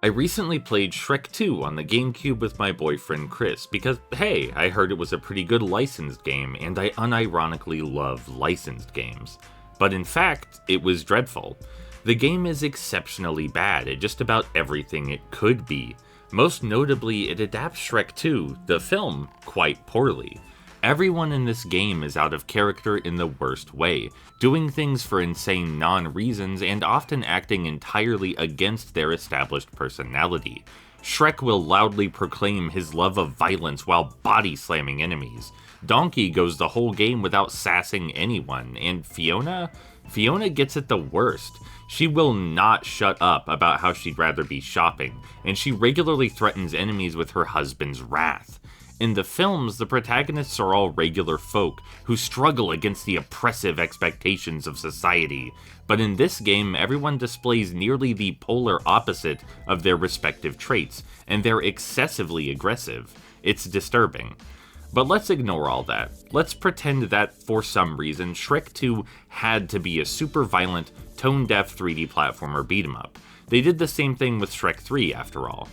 I recently played Shrek 2 on the GameCube with my boyfriend Chris because, hey, I heard it was a pretty good licensed game, and I unironically love licensed games. But in fact, it was dreadful. The game is exceptionally bad at just about everything it could be. Most notably, it adapts Shrek 2, the film, quite poorly. Everyone in this game is out of character in the worst way, doing things for insane non-reasons and often acting entirely against their established personality. Shrek will loudly proclaim his love of violence while body slamming enemies. Donkey goes the whole game without sassing anyone, and Fiona? Fiona gets it the worst. She will not shut up about how she'd rather be shopping, and she regularly threatens enemies with her husband's wrath. In the films, the protagonists are all regular folk who struggle against the oppressive expectations of society, but in this game, everyone displays nearly the polar opposite of their respective traits, and they're excessively aggressive. It's disturbing. But let's ignore all that. Let's pretend that, for some reason, Shrek 2 had to be a super violent, tone-deaf 3D platformer beat-em-up. They did the same thing with Shrek 3, after all.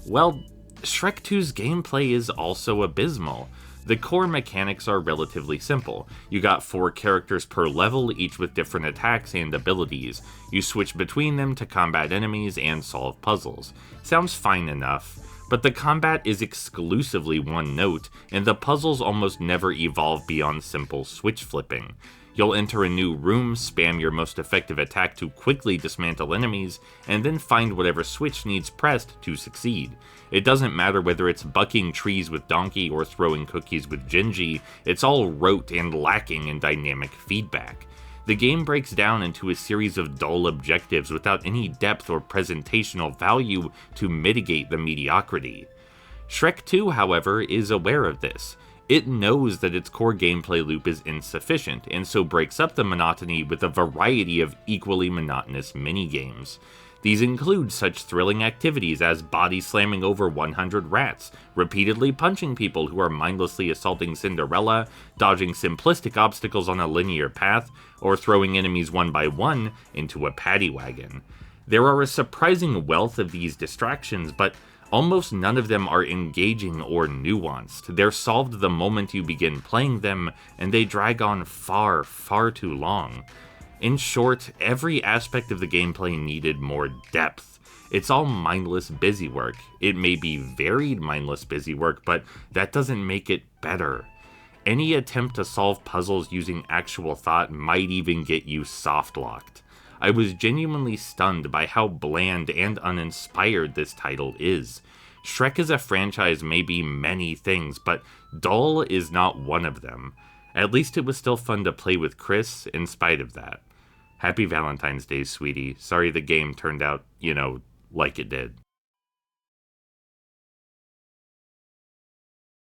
Well, Shrek 2's gameplay is also abysmal. The core mechanics are relatively simple. You got 4 characters per level, each with different attacks and abilities. You switch between them to combat enemies and solve puzzles. Sounds fine enough, but the combat is exclusively one note, and the puzzles almost never evolve beyond simple switch flipping. You'll enter a new room, spam your most effective attack to quickly dismantle enemies, and then find whatever switch needs pressed to succeed. It doesn't matter whether it's bucking trees with Donkey or throwing cookies with Gingy, it's all rote and lacking in dynamic feedback. The game breaks down into a series of dull objectives without any depth or presentational value to mitigate the mediocrity. Shrek 2, however, is aware of this. It knows that its core gameplay loop is insufficient, and so breaks up the monotony with a variety of equally monotonous minigames. These include such thrilling activities as body slamming over 100 rats, repeatedly punching people who are mindlessly assaulting Cinderella, dodging simplistic obstacles on a linear path, or throwing enemies one by one into a paddy wagon. There are a surprising wealth of these distractions, but almost none of them are engaging or nuanced. They're solved the moment you begin playing them, and they drag on far, far too long. In short, every aspect of the gameplay needed more depth. It's all mindless busywork. It may be varied mindless busywork, but that doesn't make it better. Any attempt to solve puzzles using actual thought might even get you soft-locked. I was genuinely stunned by how bland and uninspired this title is. Shrek as a franchise may be many things, but dull is not one of them. At least it was still fun to play with Chris in spite of that. Happy Valentine's Day, sweetie. Sorry the game turned out, like it did.